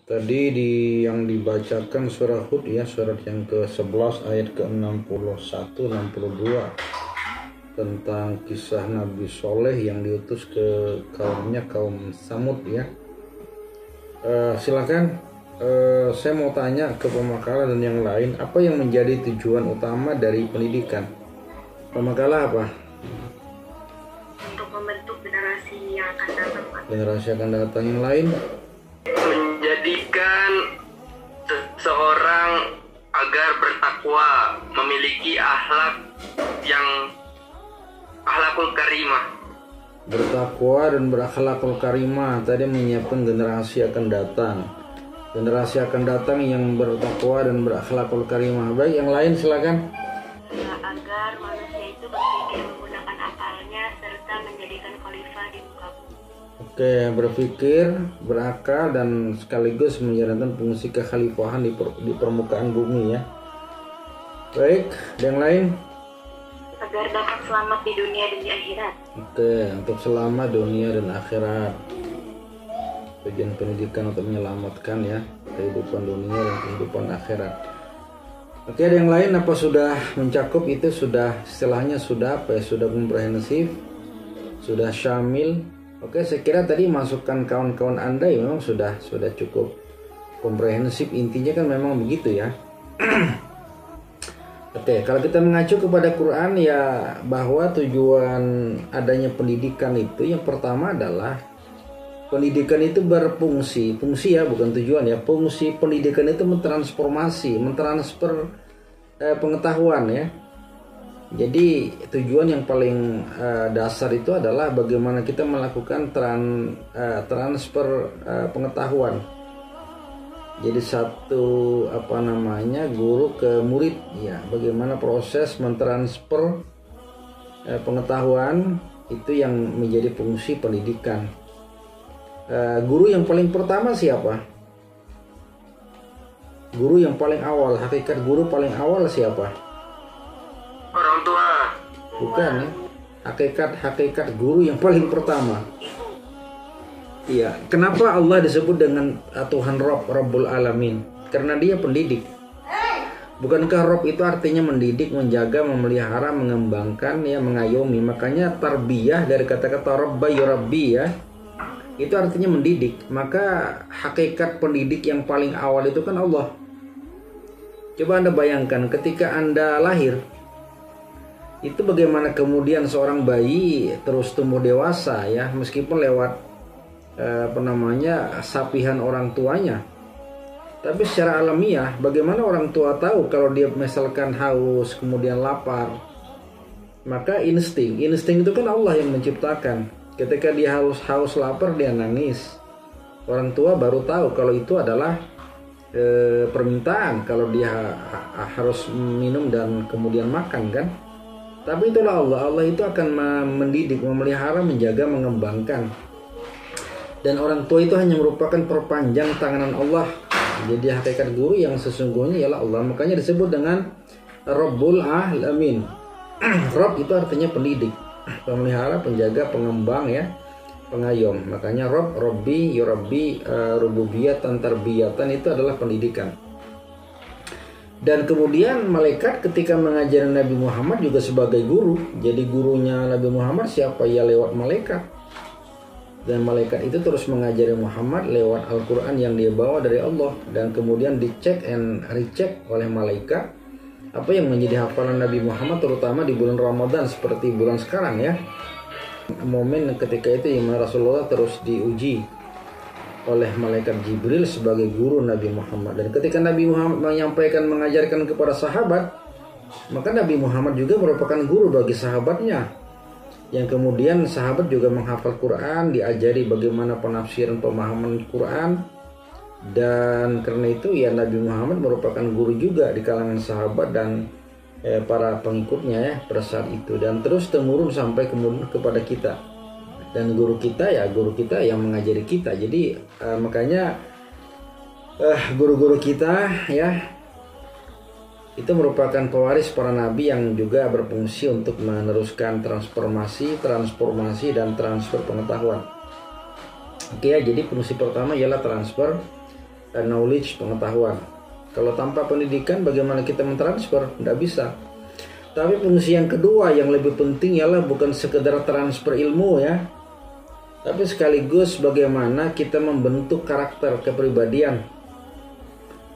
Tadi yang dibacakan surah Hud ya, surat yang ke-11 ayat ke-61 62 tentang kisah Nabi Soleh yang diutus ke kaumnya, kaum Samud ya. Silakan, saya mau tanya ke Pemakala dan yang lain, apa yang menjadi tujuan utama dari pendidikan? Pemakala apa? Untuk membentuk generasi yang akan datang, Pak. Generasi akan datang. Yang lain? Menjadikan seseorang agar bertakwa, memiliki akhlakul karimah. Bertakwa dan berakhlakul karimah, tadi menyiapkan generasi akan datang. Generasi akan datang yang bertakwa dan berakhlakul karimah. Baik, yang lain silakan. Agar manusia itu berpikir menggunakan akalnya serta menjadikan khalifah di muka bumi. Oke, berpikir, berakal dan sekaligus menjalankan fungsi kekhalifahan di permukaan bumi ya. Baik, yang lain? Agar dapat selamat di dunia dan di akhirat. Oke, untuk selamat dunia dan akhirat. Tujuan pendidikan untuk menyelamatkan ya kehidupan dunia dan kehidupan akhirat. Oke, ada yang lain? Apa sudah mencakup itu? Sudah istilahnya sudah apa ya? Sudah komprehensif, sudah syamil. Oke, saya kira tadi masukan kawan-kawan Anda ya memang sudah cukup komprehensif. Intinya kan memang begitu ya. Oke, kalau kita mengacu kepada Quran ya, bahwa tujuan adanya pendidikan itu yang pertama adalah pendidikan itu berfungsi, fungsi ya bukan tujuan ya. Fungsi pendidikan itu mentransfer pengetahuan ya. Jadi tujuan yang paling dasar itu adalah bagaimana kita melakukan transfer pengetahuan. Jadi guru ke murid ya, bagaimana proses mentransfer pengetahuan itu yang menjadi fungsi pendidikan. Guru yang paling pertama siapa? Guru yang paling awal, hakikat guru paling awal siapa? Orang tua. Bukan ya. Hakikat guru yang paling pertama. Iya, kenapa Allah disebut dengan Tuhan Rabbul Alamin? Karena dia pendidik. Bukankah Rabb itu artinya mendidik, menjaga, memelihara, mengembangkan, ya, mengayomi. Makanya tarbiyah dari kata-kata Rabba yurabbi ya. Itu artinya mendidik. Maka hakikat pendidik yang paling awal itu kan Allah. Coba Anda bayangkan ketika Anda lahir, itu bagaimana kemudian seorang bayi terus tumbuh dewasa ya, meskipun lewat sapihan orang tuanya. Tapi secara alamiah, bagaimana orang tua tahu kalau dia misalkan haus kemudian lapar? Maka insting itu kan Allah yang menciptakan. Ketika dia haus lapar dia nangis. Orang tua baru tahu kalau itu adalah permintaan, kalau dia harus minum dan kemudian makan kan. Tapi itulah Allah itu akan mendidik, memelihara, menjaga, mengembangkan. Dan orang tua itu hanya merupakan perpanjang tangan Allah. Jadi hakikat guru yang sesungguhnya ialah Allah. Makanya disebut dengan Rabbul Alamin. Rabb itu artinya pendidik, pemelihara, penjaga, pengembang ya, pengayom. Makanya Rabb, Rabbi, Yurabbi, rububiyatan, tarbiyatan itu adalah pendidikan. Dan kemudian malaikat ketika mengajari Nabi Muhammad juga sebagai guru. Jadi gurunya Nabi Muhammad siapa? Ya lewat malaikat. Dan malaikat itu terus mengajari Muhammad lewat Al-Quran yang dia bawa dari Allah. Dan kemudian dicek and recheck oleh malaikat apa yang menjadi hafalan Nabi Muhammad, terutama di bulan Ramadan seperti bulan sekarang ya. Momen ketika itu yang Rasulullah terus diuji oleh malaikat Jibril sebagai guru Nabi Muhammad. Dan ketika Nabi Muhammad mengajarkan kepada sahabat, maka Nabi Muhammad juga merupakan guru bagi sahabatnya. Yang kemudian sahabat juga menghafal Quran, diajari bagaimana penafsiran pemahaman Quran. Dan karena itu ya Nabi Muhammad merupakan guru juga di kalangan sahabat dan para pengikutnya ya pada saat itu. Dan terus temurun sampai kemudian kepada kita. Dan guru kita yang mengajari kita. Jadi makanya guru-guru kita ya itu merupakan pewaris para nabi yang juga berfungsi untuk meneruskan transformasi dan transfer pengetahuan. Oke ya, jadi fungsi pertama ialah transfer knowledge, pengetahuan. Kalau tanpa pendidikan bagaimana kita mentransfer? Tidak bisa. Tapi fungsi yang kedua yang lebih penting ialah bukan sekedar transfer ilmu ya, tapi sekaligus bagaimana kita membentuk karakter kepribadian.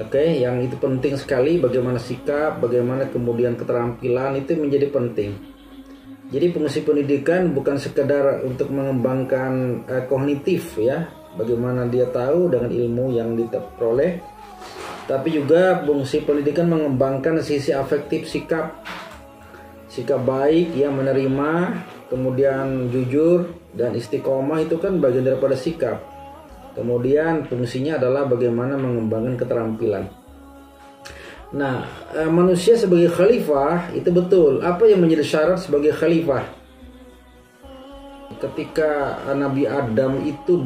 Oke, yang itu penting sekali, bagaimana sikap, bagaimana kemudian keterampilan itu menjadi penting. Jadi fungsi pendidikan bukan sekedar untuk mengembangkan kognitif ya, bagaimana dia tahu dengan ilmu yang diperoleh, tapi juga fungsi pendidikan mengembangkan sisi afektif, sikap baik yang menerima, kemudian jujur dan istiqomah, itu kan bagian daripada sikap. Kemudian fungsinya adalah bagaimana mengembangkan keterampilan. Nah, manusia sebagai khalifah itu betul. Apa yang menjadi syarat sebagai khalifah? Ketika Nabi Adam itu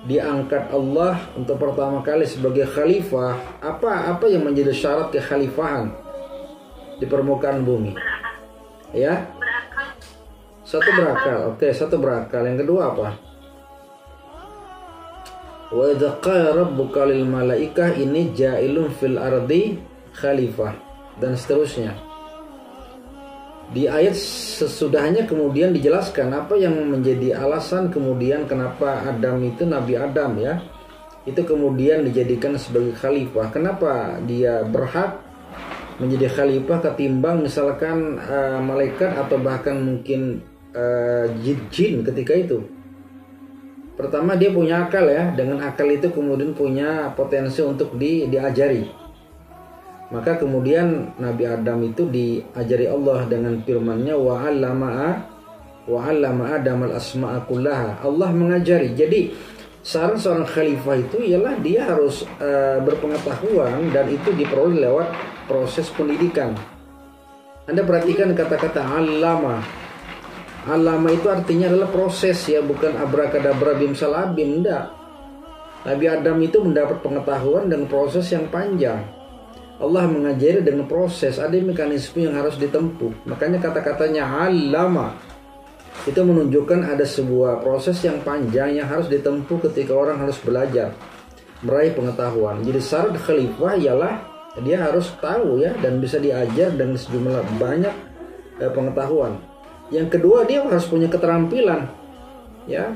diangkat Allah untuk pertama kali sebagai khalifah, apa yang menjadi syarat kekhalifahan di permukaan bumi? Ya? Satu berakal. Oke, satu berakal. Yang kedua apa? Wa idza qala rabbuka lil malaikah inni ja'ilun fil ardi khalifah, dan seterusnya. Di ayat sesudahnya kemudian dijelaskan apa yang menjadi alasan kemudian kenapa Adam itu, Nabi Adam ya, itu kemudian dijadikan sebagai khalifah. Kenapa dia berhak menjadi khalifah ketimbang misalkan malaikat atau bahkan mungkin jin ketika itu? Pertama, dia punya akal ya. Dengan akal itu kemudian punya potensi untuk diajari. Maka kemudian Nabi Adam itu diajari Allah dengan firman-Nya wa 'allama Adam al-asma'a kullaha. Allah mengajari. Jadi syarat seorang khalifah itu ialah dia harus berpengetahuan, dan itu diperoleh lewat proses pendidikan. Anda perhatikan kata-kata 'allama. Alama itu artinya adalah proses ya, bukan abrakadabra bim salabim, enggak. Nabi Adam itu mendapat pengetahuan dan proses yang panjang. Allah mengajari dengan proses, ada mekanisme yang harus ditempuh. Makanya kata-katanya alama itu menunjukkan ada sebuah proses yang panjang yang harus ditempuh ketika orang harus belajar meraih pengetahuan. Jadi syarat khalifah ialah dia harus tahu ya, dan bisa diajar dengan sejumlah banyak pengetahuan. Yang kedua, dia harus punya keterampilan ya.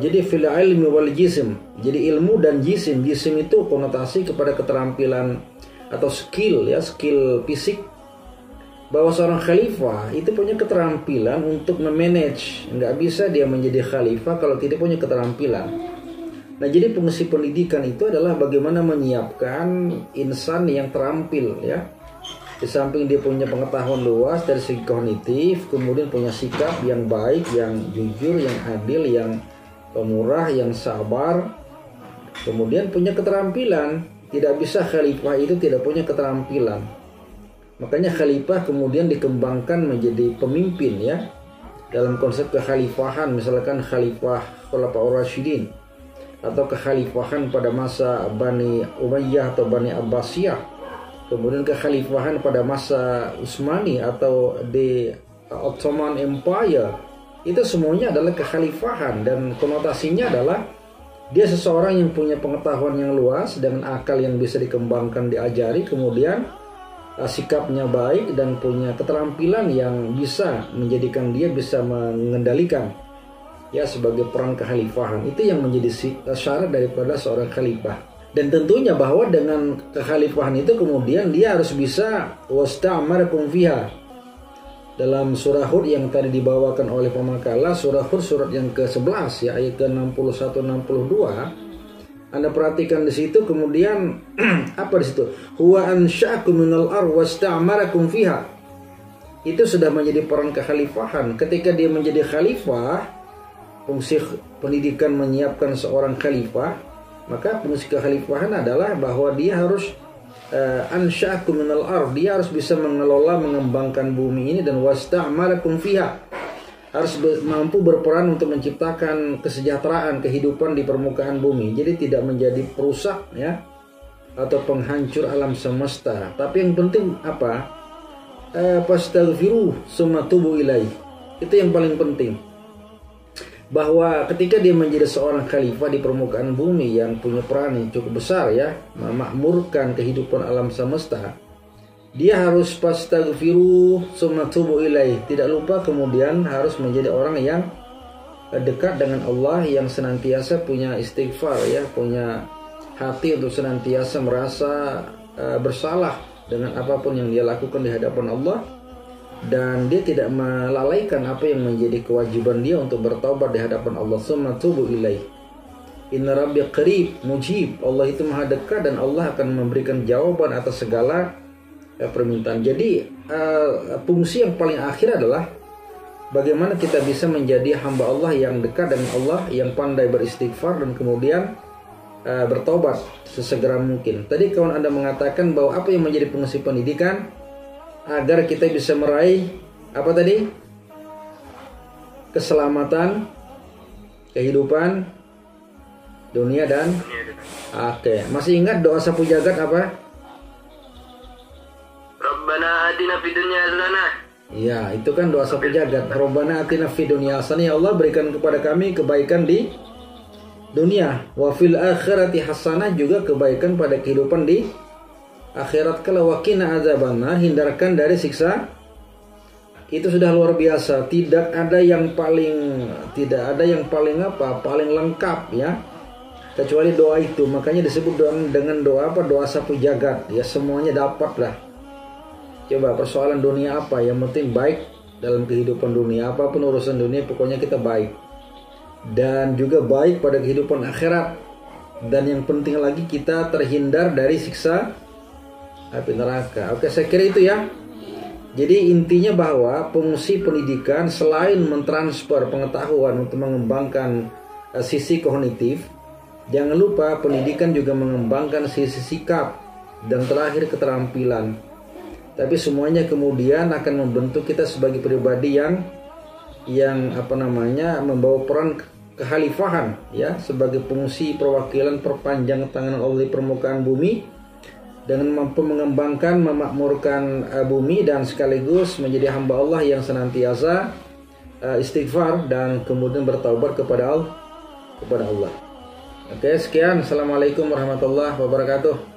Jadi fil ilmi wal jism. Jadi ilmu dan jisim. Jisim itu konotasi kepada keterampilan atau skill ya, skill fisik. Bahwa seorang khalifah itu punya keterampilan untuk memanage. Nggak bisa dia menjadi khalifah kalau tidak punya keterampilan. Nah, jadi fungsi pendidikan itu adalah bagaimana menyiapkan insan yang terampil ya. Di samping dia punya pengetahuan luas dari segi kognitif, kemudian punya sikap yang baik, yang jujur, yang adil, yang pemurah, yang sabar, kemudian punya keterampilan. Tidak bisa khalifah itu tidak punya keterampilan. Makanya khalifah kemudian dikembangkan menjadi pemimpin ya. Dalam konsep kekhalifahan, misalkan khalifah Khulafaur Rasyidin, atau kekhalifahan pada masa Bani Umayyah atau Bani Abbasiyah, kemudian kekhalifahan pada masa Utsmani atau di Ottoman Empire, itu semuanya adalah kekhalifahan, dan konotasinya adalah dia seseorang yang punya pengetahuan yang luas dengan akal yang bisa dikembangkan, diajari, kemudian sikapnya baik dan punya keterampilan yang bisa menjadikan dia bisa mengendalikan ya sebagai peran kekhalifahan. Itu yang menjadi syarat daripada seorang khalifah. Dan tentunya bahwa dengan kekhalifahan itu kemudian dia harus bisa wasta'amarakum fiha. Dalam surah Hud yang tadi dibawakan oleh pemakalah, surah Hud surat yang ke-11 ya, ayat ke-61 62. Anda perhatikan di situ kemudian apa di situ? Huwa ansha'akum minal ardh wasta'amarakum fiha. Itu sudah menjadi peran kekhalifahan. Ketika dia menjadi khalifah, fungsi pendidikan menyiapkan seorang khalifah, maka fungsi kekhalifahan adalah bahwa dia harus ansha'akum minal ardh, dia harus bisa mengelola, mengembangkan bumi ini, dan wasta'amarakum fiha, harus mampu berperan untuk menciptakan kesejahteraan, kehidupan di permukaan bumi. Jadi tidak menjadi perusak ya, atau penghancur alam semesta. Tapi yang penting apa? Fastaghfiruh summa tubu ilaih. Itu yang paling penting. bahwa ketika dia menjadi seorang khalifah di permukaan bumi yang punya peran yang cukup besar ya, memakmurkan kehidupan alam semesta, dia harus fastaghfiru tsumma tubu ilaih. Tidak lupa kemudian harus menjadi orang yang dekat dengan Allah, yang senantiasa punya istighfar ya, punya hati untuk senantiasa merasa bersalah dengan apapun yang dia lakukan di hadapan Allah, dan dia tidak melalaikan apa yang menjadi kewajiban dia untuk bertaubat di hadapan Allah. Tsumma tubu ilaih. Inna rabbi qarib mujib. Allah itu maha dekat dan Allah akan memberikan jawaban atas segala permintaan. Jadi fungsi yang paling akhir adalah bagaimana kita bisa menjadi hamba Allah yang dekat dengan Allah, yang pandai beristighfar dan kemudian bertobat sesegera mungkin. Tadi kawan Anda mengatakan bahwa apa yang menjadi fungsi pendidikan agar kita bisa meraih apa tadi? Keselamatan, kehidupan dunia dan oke. Masih ingat doa sapu jagat apa? Rabbana atina fid dunya hasanah. Ya, itu kan doa sapu jagat. Rabbana atina fid dunya hasanah. Ya Allah, berikan kepada kami kebaikan di dunia, wa fil akhirati hasanah, juga kebaikan pada kehidupan di akhirat. Kalau waqina adzabannar, hindarkan dari siksa. Itu sudah luar biasa. Tidak ada yang paling paling lengkap ya, kecuali doa itu. Makanya disebut dengan doa apa? Doa sapu jagat. Ya, semuanya dapat lah. Coba persoalan dunia apa? Yang penting baik dalam kehidupan dunia. Apapun urusan dunia, pokoknya kita baik. Dan juga baik pada kehidupan akhirat. Dan yang penting lagi kita terhindar dari siksa api neraka. Oke, saya kira itu ya. Jadi intinya bahwa fungsi pendidikan selain mentransfer pengetahuan untuk mengembangkan sisi kognitif, jangan lupa pendidikan juga mengembangkan sisi sikap dan terakhir keterampilan. Tapi semuanya kemudian akan membentuk kita sebagai pribadi yang membawa peran kekhalifahan ya, sebagai fungsi perwakilan perpanjangan tangan Allah di permukaan bumi, dengan mampu mengembangkan, memakmurkan bumi, dan sekaligus menjadi hamba Allah yang senantiasa istighfar dan kemudian bertaubat kepada Allah. Oke, sekian. Assalamualaikum warahmatullahi wabarakatuh.